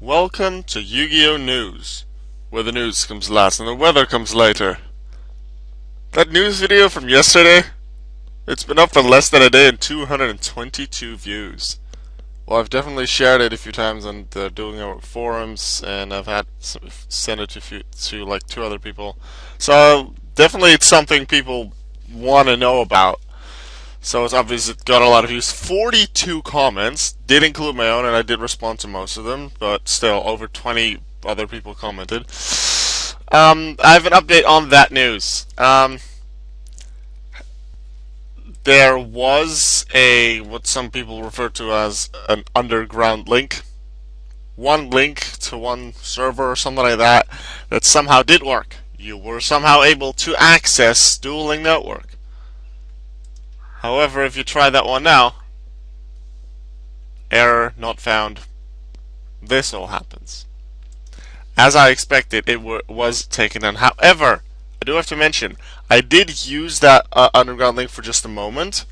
Welcome to Yu-Gi-Oh! News, where the news comes last and the weather comes later. That news video from yesterday, it's been up for less than a day and 222 views. Well, I've definitely shared it a few times on the Dueling Network Forums, and I've had sent it to like two other people. So definitely it's something people want to know about. So it's obvious it got a lot of views. 42 comments, did include my own, and I did respond to most of them, but still, over 20 other people commented. I have an update on that news. There was what some people refer to as an underground link. One link to one server or something like that somehow did work. You were somehow able to access Dueling Network. However, if you try that one now, error not found. This all happens. As I expected, it was taken down. However, I do have to mention, I did use that underground link for just a moment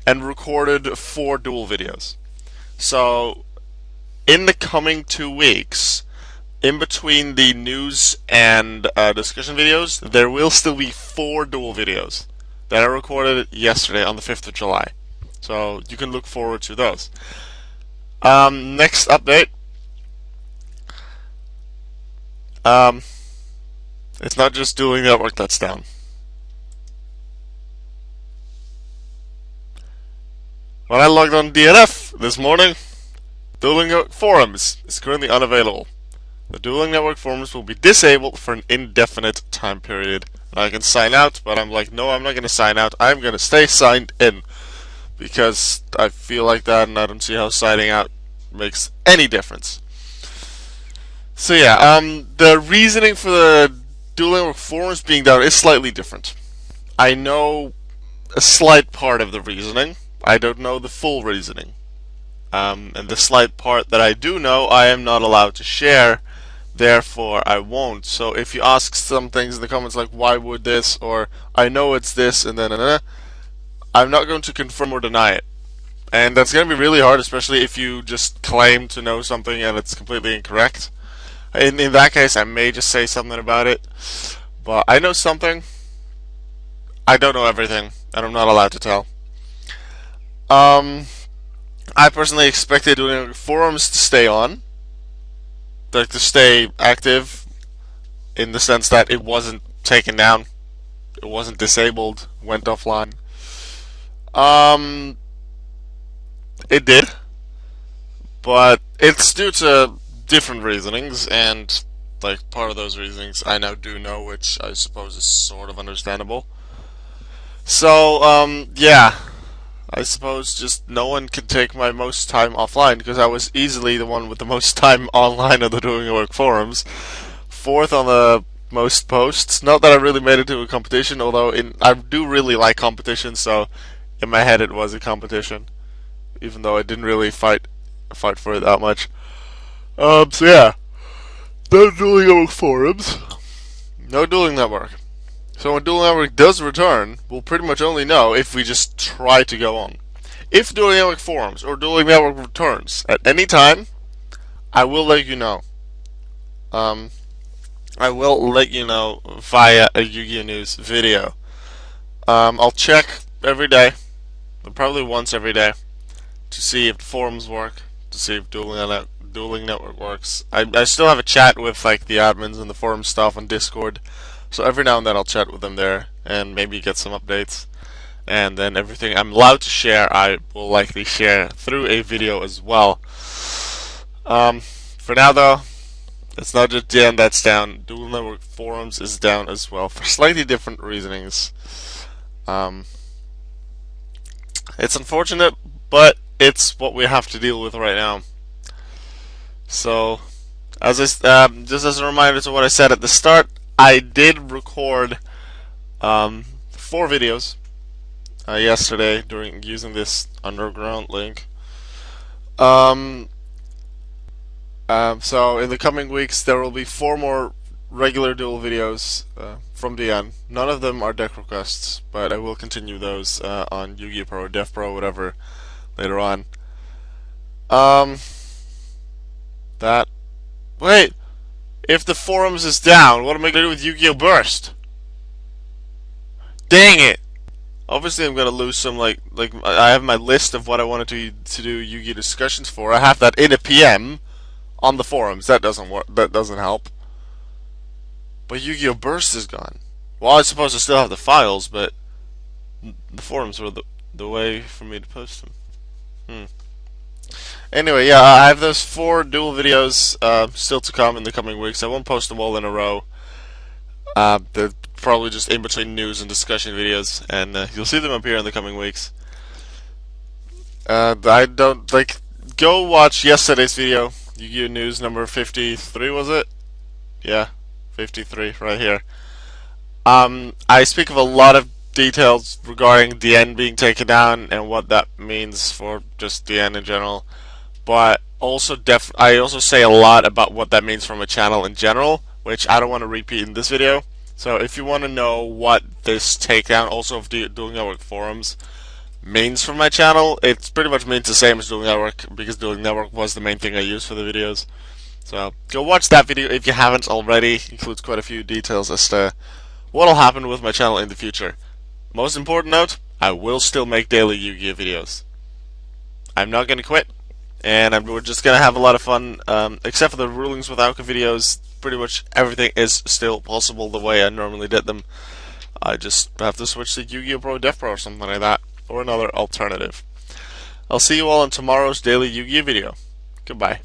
and recorded 4 duel videos. So, in the coming 2 weeks, in between the news and discussion videos, there will still be 4 duel videos that I recorded yesterday on the 5th of July. So you can look forward to those. Next update. It's not just Dueling Network that's down. When I logged on DNF this morning, Dueling Network Forums is currently unavailable. The Dueling Network Forums will be disabled for an indefinite time period. I can sign out, but I'm like, no, I'm not going to sign out. I'm going to stay signed in because I feel like that, and I don't see how signing out makes any difference. So yeah, the reasoning for the Dueling Network Forums being down is slightly different. I know a slight part of the reasoning. I don't know the full reasoning. And the slight part that I do know, I am not allowed to share. Therefore, I won't. So if you ask some things in the comments like, why would this, or I know it's this, and then I'm not going to confirm or deny it. And that's going to be really hard, especially if you just claim to know something and it's completely incorrect. In that case, I may just say something about it. But I know something. I don't know everything, and I'm not allowed to tell. I personally expected Dueling Forums to stay on. Like to stay active in the sense that it wasn't taken down, it wasn't disabled, went offline. It did, but it's due to different reasonings, and like part of those reasonings I now do know, which I suppose is sort of understandable. So yeah, I suppose just no one can take my most time offline because I was easily the one with the most time online on the Dueling Network Forums. 4th on the most posts. Not that I really made it to a competition, although I do really like competition, so in my head it was a competition, even though I didn't really fight for it that much. So yeah, no Dueling Network Forums, no Dueling Network. So when Dueling Network does return, we'll pretty much only know if we just try to go on. If Dueling Network Forums or Dueling Network returns at any time, I will let you know. I will let you know via a Yu-Gi-Oh! News video. I'll check every day, probably once every day, to see if the forums work, to see if Dueling Network works. I still have a chat with like the admins and the forum stuff on Discord. So every now and then I'll chat with them there and maybe get some updates. And then everything I'm allowed to share, I will likely share through a video as well. For now though, it's not just DN that's down. Dueling Network Forums is down as well for slightly different reasonings. It's unfortunate, but it's what we have to deal with right now. So, just as a reminder to what I said at the start, I did record 4 videos yesterday during using this underground link. So in the coming weeks there will be 4 more regular duel videos from DN. None of them are deck requests, but I will continue those on Yu-Gi-Oh! Pro or Dev Pro, whatever, later on. That Wait, if the forums is down, what am I gonna do with Yu-Gi-Oh! Burst? Dang it! Obviously, I'm gonna lose some. Like I have my list of what I wanted to do Yu-Gi-Oh! Discussions for. I have that in a PM on the forums. That doesn't work. That doesn't help. But Yu-Gi-Oh! Burst is gone. Well, I suppose I still have the files, but the forums were the way for me to post them. Anyway, yeah, I have those 4 duel videos still to come in the coming weeks. I won't post them all in a row. They're probably just in between news and discussion videos, and you'll see them appear in the coming weeks. I don't like. Go watch yesterday's video, Yu-Gi-Oh! News number 53, was it? Yeah, 53, right here. I speak of a lot of details regarding DN being taken down and what that means for just DN in general. But also I also say a lot about what that means for my channel in general, which I don't want to repeat in this video. So if you want to know what this takedown also of Dueling Network Forums means for my channel, it pretty much means the same as Dueling Network, because Dueling Network was the main thing I used for the videos. So go watch that video if you haven't already. It includes quite a few details as to what will happen with my channel in the future. Most important note, I will still make daily Yu-Gi-Oh! Videos. I'm not going to quit, and we're just going to have a lot of fun. Except for the Rulings with Auka videos, pretty much everything is still possible the way I normally did them. I just have to switch to Yu-Gi-Oh! Pro Dev Pro or something like that, or another alternative. I'll see you all in tomorrow's daily Yu-Gi-Oh! Video. Goodbye.